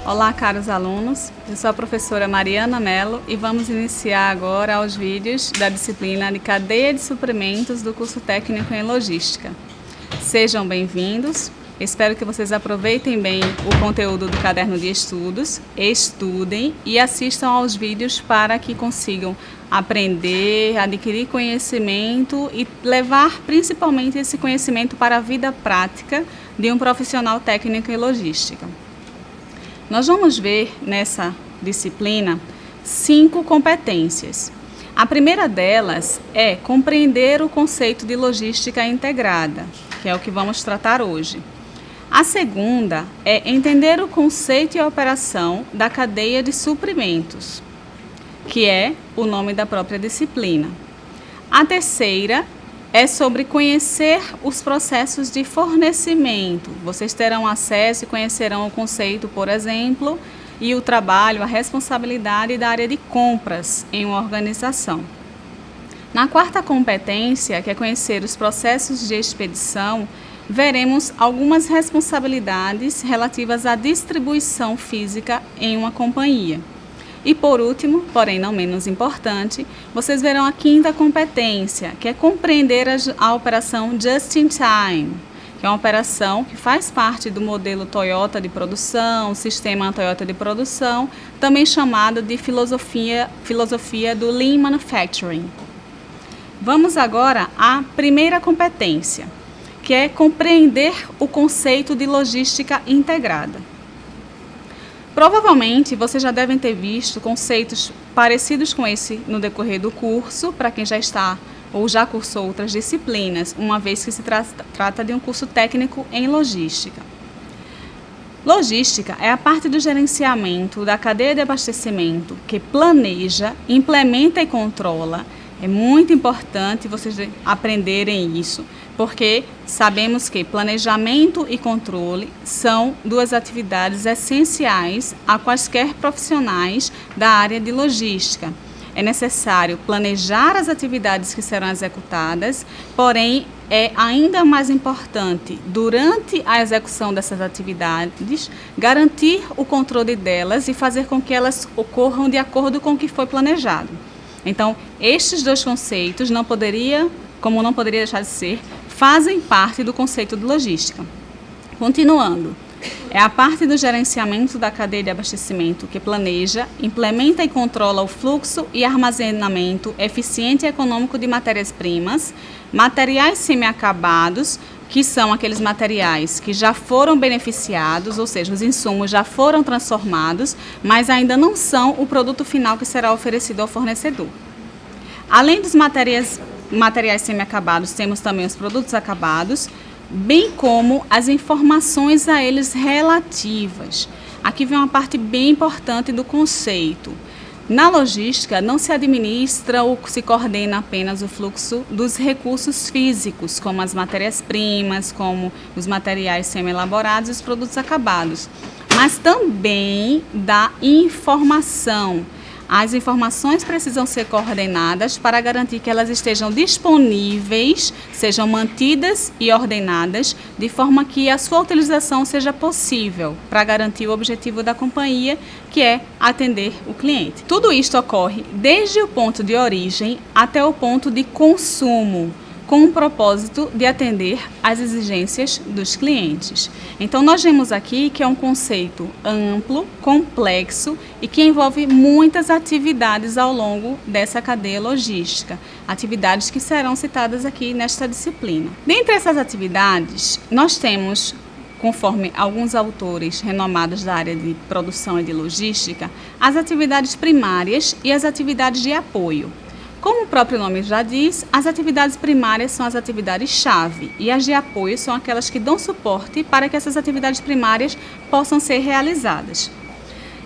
Olá, caros alunos, eu sou a professora Mariana Mello e vamos iniciar agora os vídeos da disciplina de Cadeia de Suprimentos do curso técnico em Logística. Sejam bem-vindos, espero que vocês aproveitem bem o conteúdo do caderno de estudos, estudem e assistam aos vídeos para que consigam aprender, adquirir conhecimento e levar principalmente esse conhecimento para a vida prática de um profissional técnico em logística. Nós vamos ver nessa disciplina 5 competências. A primeira delas é compreender o conceito de logística integrada, que é o que vamos tratar hoje. A segunda é entender o conceito e a operação da cadeia de suprimentos, que é o nome da própria disciplina. A terceira é sobre conhecer os processos de fornecimento. Vocês terão acesso e conhecerão o conceito, por exemplo, e o trabalho, a responsabilidade da área de compras em uma organização. Na quarta competência, que é conhecer os processos de expedição, veremos algumas responsabilidades relativas à distribuição física em uma companhia. E por último, porém não menos importante, vocês verão a quinta competência, que é compreender a operação Just in Time, que é uma operação que faz parte do modelo Toyota de produção, sistema Toyota de produção, também chamado de filosofia do Lean Manufacturing. Vamos agora à primeira competência, que é compreender o conceito de logística integrada. Provavelmente vocês já devem ter visto conceitos parecidos com esse no decorrer do curso, para quem já está ou já cursou outras disciplinas, uma vez que se trata de um curso técnico em logística. Logística é a parte do gerenciamento da cadeia de abastecimento que planeja, implementa e controla. É muito importante vocês aprenderem isso, porque sabemos que planejamento e controle são duas atividades essenciais a quaisquer profissionais da área de logística. É necessário planejar as atividades que serão executadas, porém é ainda mais importante, durante a execução dessas atividades, garantir o controle delas e fazer com que elas ocorram de acordo com o que foi planejado. Então, estes dois conceitos não poderia deixar de ser, fazem parte do conceito de logística. Continuando, é a parte do gerenciamento da cadeia de abastecimento que planeja, implementa e controla o fluxo e armazenamento eficiente e econômico de matérias-primas, materiais semi-acabados, que são aqueles materiais que já foram beneficiados, ou seja, os insumos já foram transformados, mas ainda não são o produto final que será oferecido ao fornecedor. Além dos materiais semi-acabados, temos também os produtos acabados, bem como as informações a eles relativas. Aqui vem uma parte bem importante do conceito. Na logística, não se administra ou se coordena apenas o fluxo dos recursos físicos, como as matérias-primas, como os materiais semi-elaborados e os produtos acabados, mas também da informação. As informações precisam ser coordenadas para garantir que elas estejam disponíveis, sejam mantidas e ordenadas, de forma que a sua utilização seja possível, para garantir o objetivo da companhia, que é atender o cliente. Tudo isto ocorre desde o ponto de origem até o ponto de consumo, com o propósito de atender às exigências dos clientes. Então, nós vemos aqui que é um conceito amplo, complexo e que envolve muitas atividades ao longo dessa cadeia logística, atividades que serão citadas aqui nesta disciplina. Dentre essas atividades, nós temos, conforme alguns autores renomados da área de produção e de logística, as atividades primárias e as atividades de apoio. Como o próprio nome já diz, as atividades primárias são as atividades-chave e as de apoio são aquelas que dão suporte para que essas atividades primárias possam ser realizadas.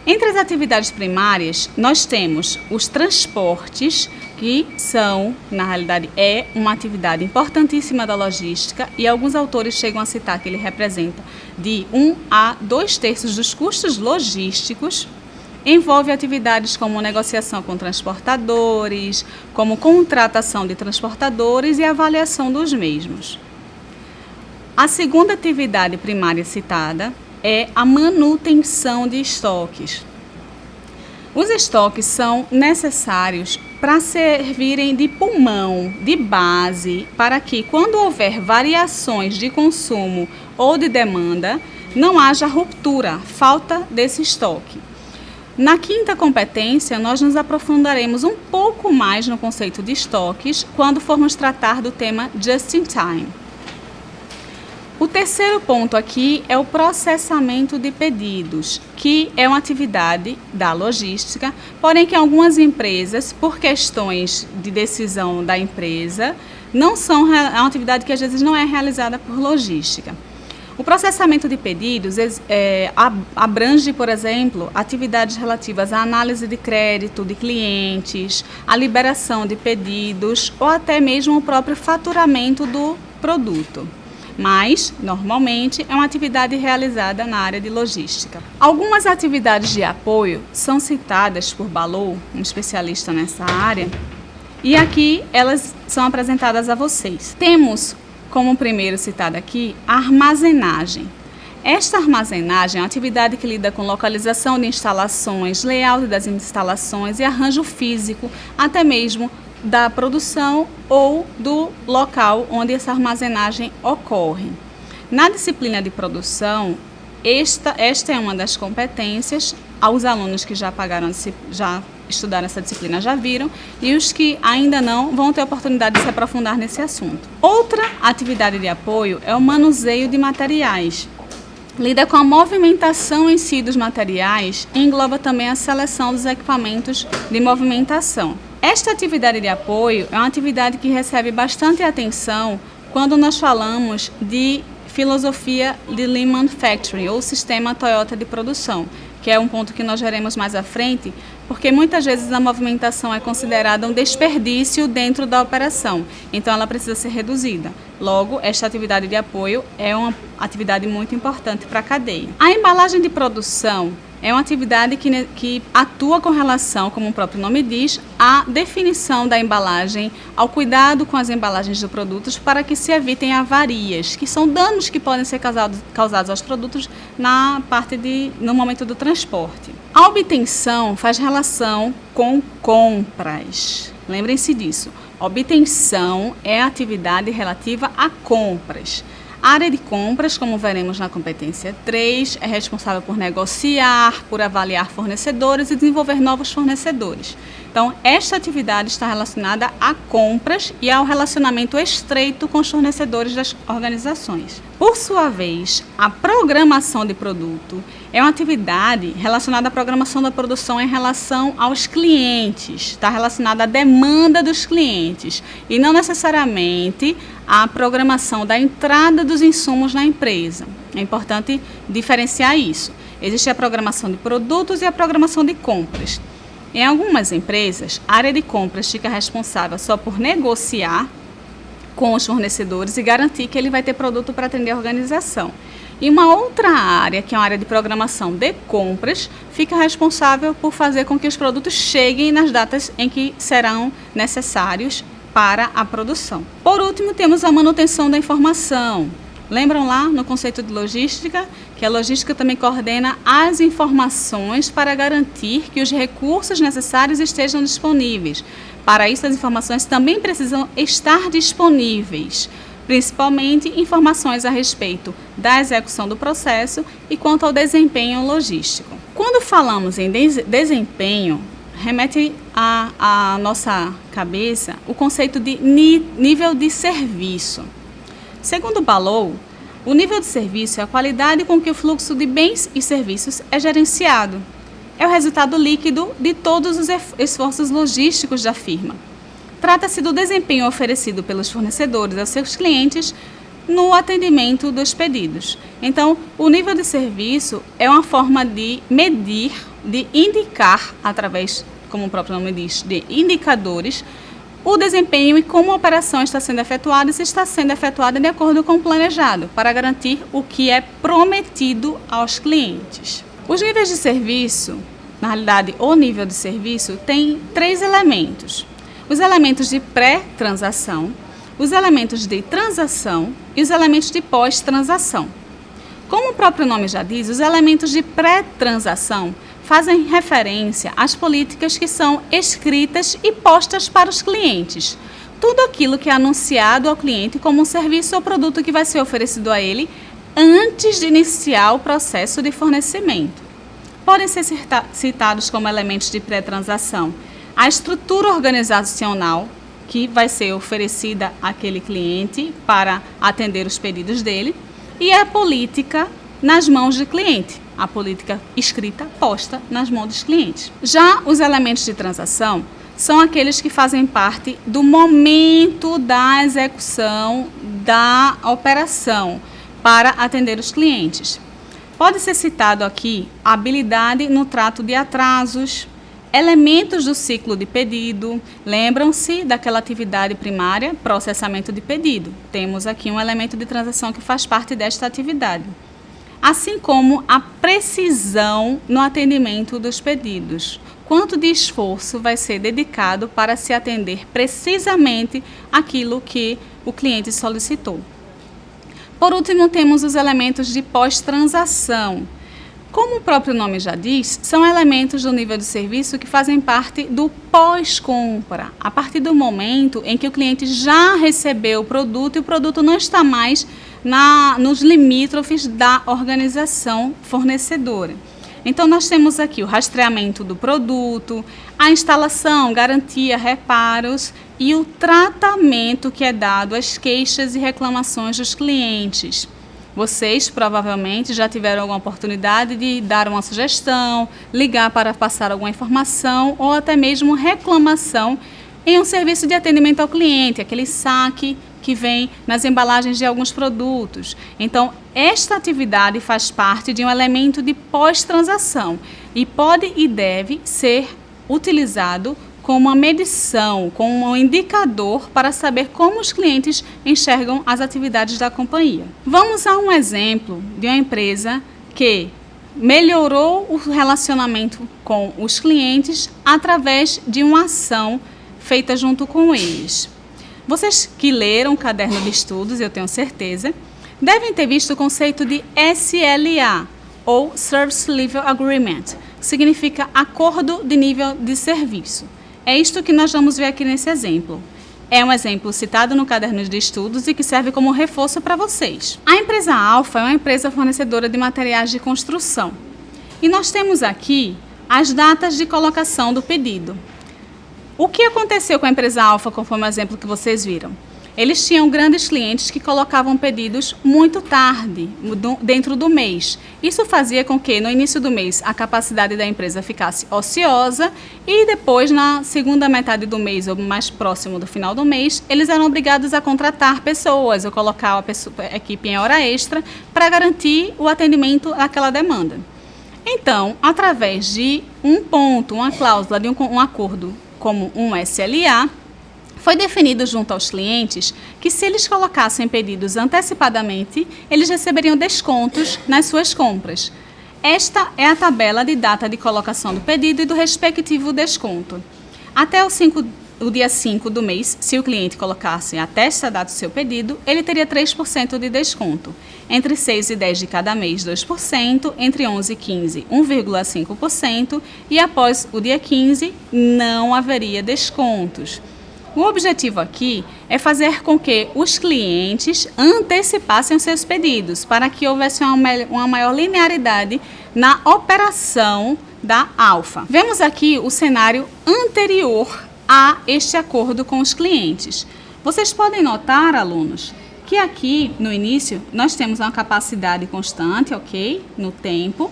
Entre as atividades primárias, nós temos os transportes, que são, na realidade, é uma atividade importantíssima da logística e alguns autores chegam a citar que ele representa de 1 a 2/3 dos custos logísticos. Envolve atividades como negociação com transportadores, como contratação de transportadores e avaliação dos mesmos. A segunda atividade primária citada é a manutenção de estoques. Os estoques são necessários para servirem de pulmão, de base, para que, quando houver variações de consumo ou de demanda, não haja ruptura, falta desse estoque. Na quinta competência, nós nos aprofundaremos um pouco mais no conceito de estoques quando formos tratar do tema Just in Time. O terceiro ponto aqui é o processamento de pedidos, que é uma atividade da logística, porém que algumas empresas, por questões de decisão da empresa, é uma atividade que às vezes não é realizada por logística. O processamento de pedidos abrange, por exemplo, atividades relativas à análise de crédito de clientes, à liberação de pedidos ou até mesmo o próprio faturamento do produto. Mas, normalmente, é uma atividade realizada na área de logística. Algumas atividades de apoio são citadas por Balou, um especialista nessa área, e aqui elas são apresentadas a vocês. Temos, como primeiro citado aqui, a armazenagem. Esta armazenagem é uma atividade que lida com localização de instalações, layout das instalações e arranjo físico, até mesmo da produção ou do local onde essa armazenagem ocorre. Na disciplina de produção, esta é uma das competências. Os alunos que já estudaram essa disciplina já viram, e os que ainda não vão ter a oportunidade de se aprofundar nesse assunto. Outra atividade de apoio é o manuseio de materiais. Lida com a movimentação em si dos materiais e engloba também a seleção dos equipamentos de movimentação. Esta atividade de apoio é uma atividade que recebe bastante atenção quando nós falamos de filosofia de Lean Manufacturing, ou sistema Toyota de produção, que é um ponto que nós veremos mais à frente, porque muitas vezes a movimentação é considerada um desperdício dentro da operação, então ela precisa ser reduzida. Logo, esta atividade de apoio é uma atividade muito importante para a cadeia. A embalagem de produção é uma atividade que atua com relação, como o próprio nome diz, à definição da embalagem, ao cuidado com as embalagens de produtos para que se evitem avarias, que são danos que podem ser causados aos produtos no momento do transporte. A obtenção faz relação com compras. Lembrem-se disso. Obtenção é a atividade relativa a compras. A área de compras, como veremos na competência 3, é responsável por negociar, por avaliar fornecedores e desenvolver novos fornecedores. Então, esta atividade está relacionada a compras e ao relacionamento estreito com os fornecedores das organizações. Por sua vez, a programação de produto é uma atividade relacionada à programação da produção em relação aos clientes, está relacionada à demanda dos clientes e não necessariamente à programação da entrada dos insumos na empresa. É importante diferenciar isso. Existe a programação de produtos e a programação de compras. Em algumas empresas, a área de compras fica responsável só por negociar com os fornecedores e garantir que ele vai ter produto para atender a organização. E uma outra área, que é a área de programação de compras, fica responsável por fazer com que os produtos cheguem nas datas em que serão necessários para a produção. Por último, temos a manutenção da informação. Lembram lá no conceito de logística, que a logística também coordena as informações para garantir que os recursos necessários estejam disponíveis. Para isso, as informações também precisam estar disponíveis, principalmente informações a respeito da execução do processo e quanto ao desempenho logístico. Quando falamos em desempenho, remete à nossa cabeça o conceito de nível de serviço. Segundo Balou, o nível de serviço é a qualidade com que o fluxo de bens e serviços é gerenciado. É o resultado líquido de todos os esforços logísticos da firma. Trata-se do desempenho oferecido pelos fornecedores aos seus clientes no atendimento dos pedidos. Então, o nível de serviço é uma forma de medir, de indicar, através, como o próprio nome diz, de indicadores, o desempenho e como a operação está sendo efetuada e se está sendo efetuada de acordo com o planejado, para garantir o que é prometido aos clientes. Os níveis de serviço, na realidade, o nível de serviço tem 3 elementos. Os elementos de pré-transação, os elementos de transação e os elementos de pós-transação. Como o próprio nome já diz, os elementos de pré-transação fazem referência às políticas que são escritas e postas para os clientes. Tudo aquilo que é anunciado ao cliente como um serviço ou produto que vai ser oferecido a ele antes de iniciar o processo de fornecimento. Podem ser citados como elementos de pré-transação a estrutura organizacional que vai ser oferecida àquele cliente para atender os pedidos dele e a política nas mãos do cliente, a política escrita posta nas mãos dos clientes. Já os elementos de transação são aqueles que fazem parte do momento da execução da operação para atender os clientes. Pode ser citado aqui a habilidade no trato de atrasos, elementos do ciclo de pedido. Lembram-se daquela atividade primária, processamento de pedido. Temos aqui um elemento de transação que faz parte desta atividade. Assim como a precisão no atendimento dos pedidos. Quanto de esforço vai ser dedicado para se atender precisamente aquilo que o cliente solicitou. Por último, temos os elementos de pós-transação. Como o próprio nome já diz, são elementos do nível de serviço que fazem parte do pós-compra, a partir do momento em que o cliente já recebeu o produto e o produto não está mais nos limítrofes da organização fornecedora. Então, nós temos aqui o rastreamento do produto, a instalação, garantia, reparos e o tratamento que é dado às queixas e reclamações dos clientes. Vocês provavelmente já tiveram alguma oportunidade de dar uma sugestão, ligar para passar alguma informação ou até mesmo reclamação em um serviço de atendimento ao cliente, aquele saque que vem nas embalagens de alguns produtos. Então, esta atividade faz parte de um elemento de pós-transação e pode e deve ser utilizado como uma medição, como um indicador para saber como os clientes enxergam as atividades da companhia. Vamos a um exemplo de uma empresa que melhorou o relacionamento com os clientes através de uma ação feita junto com eles. Vocês que leram o caderno de estudos, eu tenho certeza, devem ter visto o conceito de SLA, ou Service Level Agreement, que significa Acordo de Nível de Serviço. É isto que nós vamos ver aqui nesse exemplo. É um exemplo citado no caderno de estudos e que serve como reforço para vocês. A empresa Alfa é uma empresa fornecedora de materiais de construção. E nós temos aqui as datas de colocação do pedido. O que aconteceu com a empresa Alfa, conforme o exemplo que vocês viram? Eles tinham grandes clientes que colocavam pedidos muito tarde, dentro do mês. Isso fazia com que, no início do mês, a capacidade da empresa ficasse ociosa e depois, na segunda metade do mês, ou mais próximo do final do mês, eles eram obrigados a contratar pessoas ou colocar a equipe em hora extra para garantir o atendimento àquela demanda. Então, através de um ponto, uma cláusula de um acordo como um SLA, foi definido junto aos clientes que se eles colocassem pedidos antecipadamente, eles receberiam descontos nas suas compras. Esta é a tabela de data de colocação do pedido e do respectivo desconto. Até o dia 5 do mês, se o cliente colocasse até esta data o seu pedido, ele teria 3% de desconto. Entre 6 e 10 de cada mês, 2%. Entre 11 e 15, 1,5%. E após o dia 15, não haveria descontos. O objetivo aqui é fazer com que os clientes antecipassem os seus pedidos, para que houvesse uma maior linearidade na operação da Alfa. Vemos aqui o cenário anterior a este acordo com os clientes. Vocês podem notar, alunos, que aqui no início nós temos uma capacidade constante, ok? No tempo.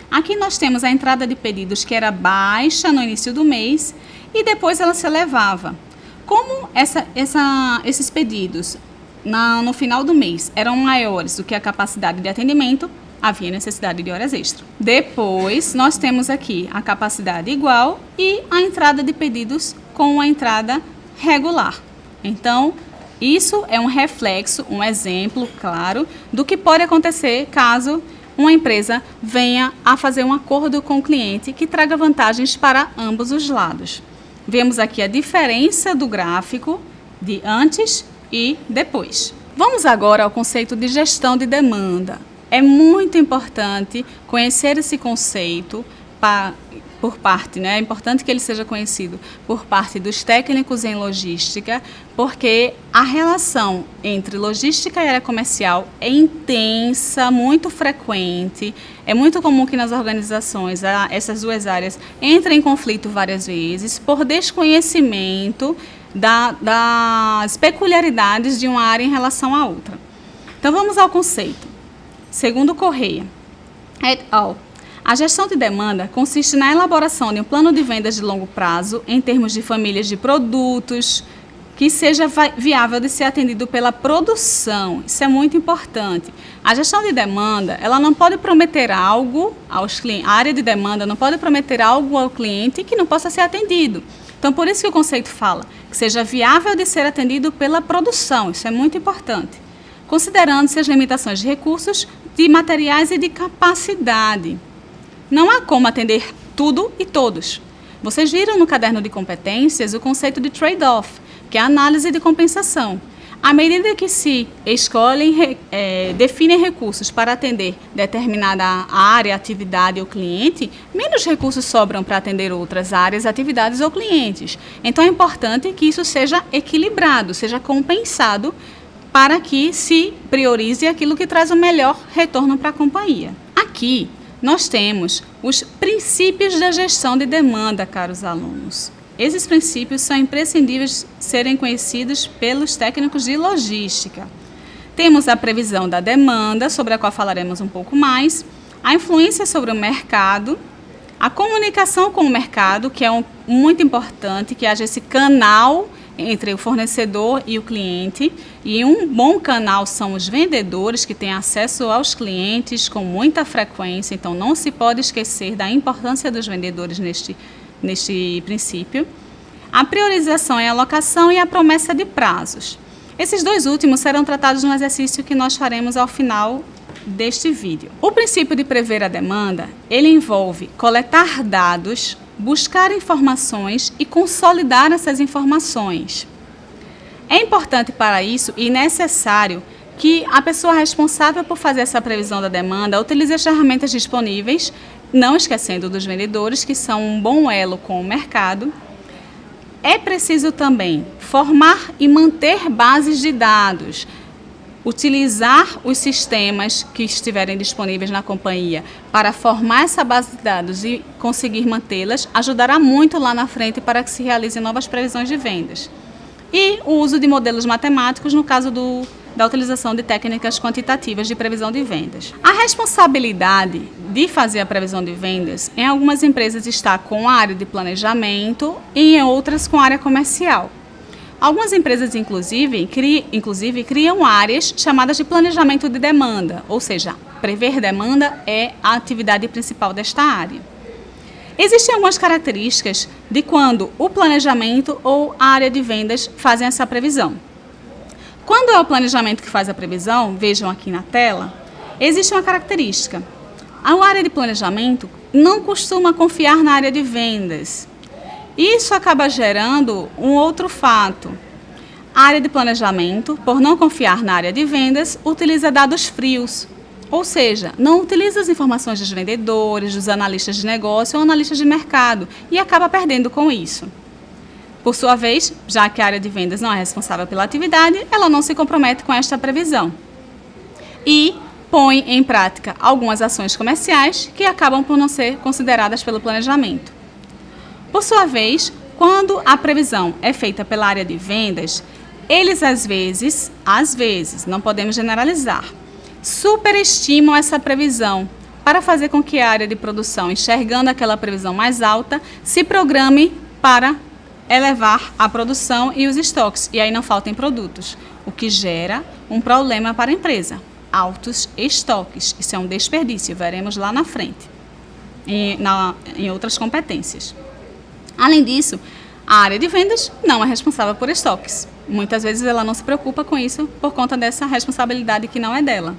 Aqui nós temos a entrada de pedidos que era baixa no início do mês e depois ela se elevava. Como esses pedidos no final do mês eram maiores do que a capacidade de atendimento, havia necessidade de horas extras. Depois, nós temos aqui a capacidade igual e a entrada de pedidos com a entrada regular. Então, isso é um reflexo, um exemplo claro do que pode acontecer caso uma empresa venha a fazer um acordo com o cliente que traga vantagens para ambos os lados. Vemos aqui a diferença do gráfico de antes e depois. Vamos agora ao conceito de gestão de demanda. É muito importante conhecer esse conceito por parte, né? É importante que ele seja conhecido por parte dos técnicos em logística, porque a relação entre logística e área comercial é intensa, muito frequente. É muito comum que nas organizações essas duas áreas entrem em conflito várias vezes por desconhecimento das peculiaridades de uma área em relação à outra. Então vamos ao conceito. Segundo Correia et al., a gestão de demanda consiste na elaboração de um plano de vendas de longo prazo em termos de famílias de produtos que seja viável de ser atendido pela produção. Isso é muito importante. A gestão de demanda, ela não pode prometer algo aos clientes, a área de demanda não pode prometer algo ao cliente que não possa ser atendido. Então, por isso que o conceito fala que seja viável de ser atendido pela produção. Isso é muito importante. Considerando-se as limitações de recursos, de materiais e de capacidade. Não há como atender tudo e todos. Vocês viram no caderno de competências o conceito de trade-off, que é a análise de compensação. À medida que se definem recursos para atender determinada área, atividade ou cliente, menos recursos sobram para atender outras áreas, atividades ou clientes. Então é importante que isso seja equilibrado, seja compensado, para que se priorize aquilo que traz o melhor retorno para a companhia. Aqui nós temos os princípios da gestão de demanda, caros alunos. Esses princípios são imprescindíveis serem conhecidos pelos técnicos de logística. Temos a previsão da demanda, sobre a qual falaremos um pouco mais, a influência sobre o mercado, a comunicação com o mercado, que é muito importante, que haja esse canal entre o fornecedor e o cliente, e um bom canal são os vendedores, que têm acesso aos clientes com muita frequência, então não se pode esquecer da importância dos vendedores neste princípio. A priorização e alocação e a promessa de prazos. Esses dois últimos serão tratados no exercício que nós faremos ao final deste vídeo. O princípio de prever a demanda, ele envolve coletar dados, buscar informações e consolidar essas informações. É importante para isso e necessário que a pessoa responsável por fazer essa previsão da demanda utilize as ferramentas disponíveis, não esquecendo dos vendedores, que são um bom elo com o mercado. É preciso também formar e manter bases de dados, utilizar os sistemas que estiverem disponíveis na companhia para formar essa base de dados e conseguir mantê-las, ajudará muito lá na frente para que se realizem novas previsões de vendas. E o uso de modelos matemáticos no caso da utilização de técnicas quantitativas de previsão de vendas. A responsabilidade de fazer a previsão de vendas em algumas empresas está com a área de planejamento e em outras com a área comercial. Algumas empresas, inclusive, criam áreas chamadas de planejamento de demanda, ou seja, prever demanda é a atividade principal desta área. Existem algumas características de quando o planejamento ou a área de vendas fazem essa previsão. Quando é o planejamento que faz a previsão, vejam aqui na tela, existe uma característica. A área de planejamento não costuma confiar na área de vendas. Isso acaba gerando um outro fato. A área de planejamento, por não confiar na área de vendas, utiliza dados frios. Ou seja, não utiliza as informações dos vendedores, dos analistas de negócio ou analistas de mercado e acaba perdendo com isso. Por sua vez, já que a área de vendas não é responsável pela atividade, ela não se compromete com esta previsão. E põe em prática algumas ações comerciais que acabam por não ser consideradas pelo planejamento. Por sua vez, quando a previsão é feita pela área de vendas, eles às vezes, não podemos generalizar, superestimam essa previsão para fazer com que a área de produção, enxergando aquela previsão mais alta, se programe para elevar a produção e os estoques, e aí não faltem produtos, o que gera um problema para a empresa, altos estoques. Isso é um desperdício, veremos lá na frente, em outras competências. Além disso, a área de vendas não é responsável por estoques. Muitas vezes ela não se preocupa com isso por conta dessa responsabilidade que não é dela.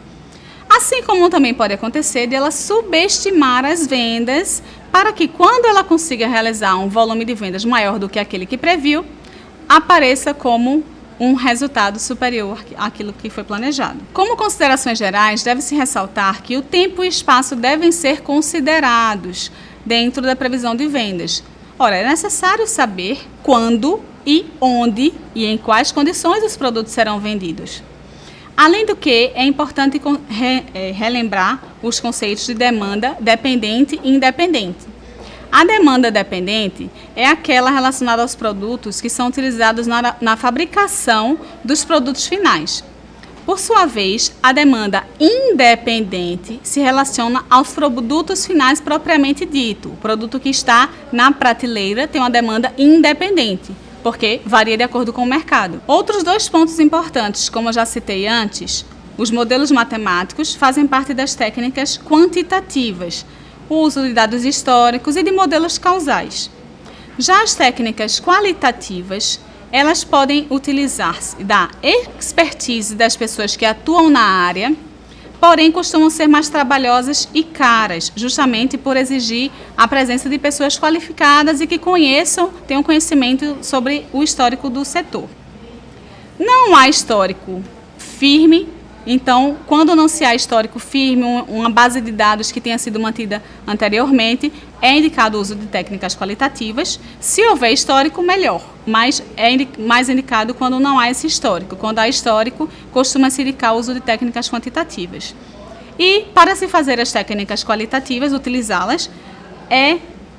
Assim como também pode acontecer de ela subestimar as vendas para que quando ela consiga realizar um volume de vendas maior do que aquele que previu, apareça como um resultado superior àquilo que foi planejado. Como considerações gerais, deve-se ressaltar que o tempo e espaço devem ser considerados dentro da previsão de vendas. Ora, é necessário saber quando e onde e em quais condições os produtos serão vendidos. Além do que, é importante relembrar os conceitos de demanda dependente e independente. A demanda dependente é aquela relacionada aos produtos que são utilizados na fabricação dos produtos finais. Por sua vez, a demanda independente se relaciona aos produtos finais propriamente dito. O produto que está na prateleira tem uma demanda independente, porque varia de acordo com o mercado. Outros dois pontos importantes, como eu já citei antes, os modelos matemáticos fazem parte das técnicas quantitativas, o uso de dados históricos e de modelos causais. Já as técnicas qualitativas, elas podem utilizar-se da expertise das pessoas que atuam na área, porém costumam ser mais trabalhosas e caras, justamente por exigir a presença de pessoas qualificadas e que tenham conhecimento sobre o histórico do setor. Não há histórico firme. Então, quando não se há histórico firme, uma base de dados que tenha sido mantida anteriormente, é indicado o uso de técnicas qualitativas. Se houver histórico, melhor, mas é mais indicado quando não há esse histórico. Quando há histórico, costuma-se indicar o uso de técnicas quantitativas. E, para se fazer as técnicas qualitativas, utilizá-las, é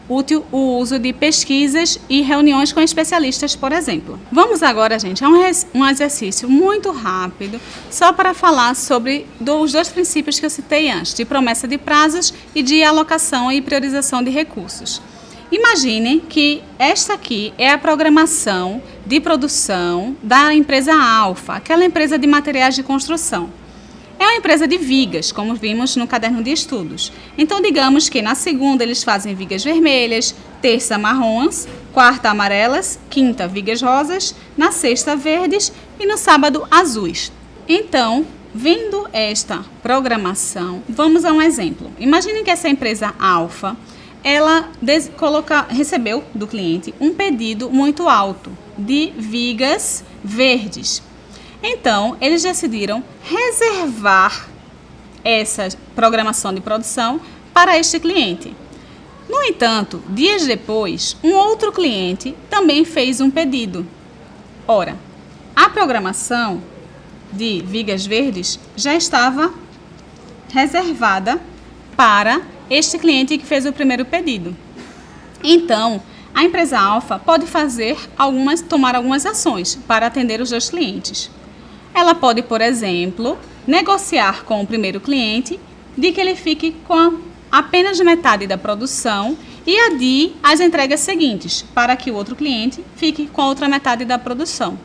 útil o uso de pesquisas e reuniões com especialistas, por exemplo. Vamos agora, gente, a um exercício muito rápido, só para falar sobre os dois princípios que eu citei antes, de promessa de prazos e de alocação e priorização de recursos. Imaginem que esta aqui é a programação de produção da empresa Alfa, aquela empresa de materiais de construção. É uma empresa de vigas, como vimos no caderno de estudos. Então, digamos que na segunda eles fazem vigas vermelhas, terça marrons, quarta amarelas, quinta vigas rosas, na sexta verdes e no sábado azuis. Então, vendo esta programação, vamos a um exemplo. Imaginem que essa empresa Alfa, ela recebeu do cliente um pedido muito alto de vigas verdes. Então, eles decidiram reservar essa programação de produção para este cliente. No entanto, dias depois, um outro cliente também fez um pedido. Ora, a programação de vigas verdes já estava reservada para este cliente que fez o primeiro pedido. Então, a empresa Alfa pode tomar algumas ações para atender os dois clientes. Ela pode, por exemplo, negociar com o primeiro cliente de que ele fique com apenas metade da produção e adie as entregas seguintes, para que o outro cliente fique com a outra metade da produção.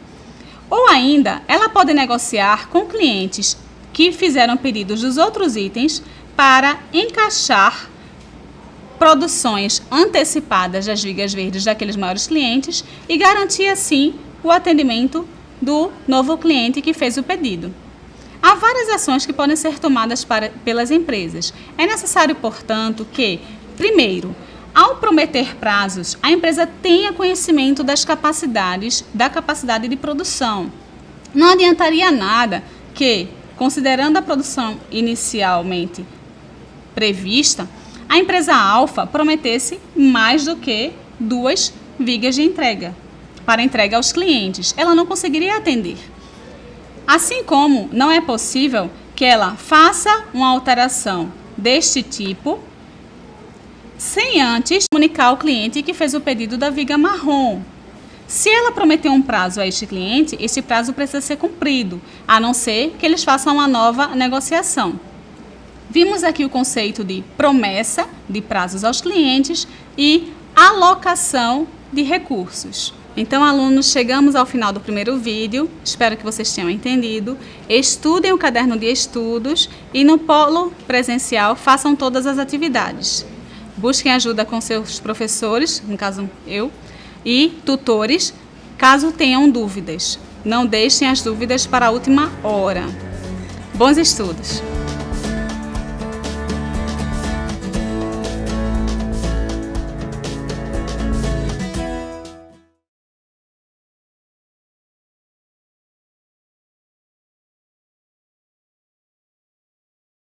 Ou ainda, ela pode negociar com clientes que fizeram pedidos dos outros itens para encaixar produções antecipadas das vigas verdes daqueles maiores clientes e garantir, assim, o atendimento do novo cliente que fez o pedido. Há várias ações que podem ser tomadas pelas empresas. É necessário, portanto, que, primeiro, ao prometer prazos, a empresa tenha conhecimento da capacidade de produção. Não adiantaria nada que, considerando a produção inicialmente prevista, a empresa Alfa prometesse mais do que 2 vigas de entrega para entrega aos clientes. Ela não conseguiria atender. Assim como não é possível que ela faça uma alteração deste tipo sem antes comunicar ao cliente que fez o pedido da viga marrom. Se ela prometer um prazo a este cliente, este prazo precisa ser cumprido, a não ser que eles façam uma nova negociação. Vimos aqui o conceito de promessa de prazos aos clientes e alocação de recursos. Então, alunos, chegamos ao final do primeiro vídeo. Espero que vocês tenham entendido. Estudem o caderno de estudos e no polo presencial façam todas as atividades. Busquem ajuda com seus professores, no caso eu, e tutores, caso tenham dúvidas. Não deixem as dúvidas para a última hora. Bons estudos!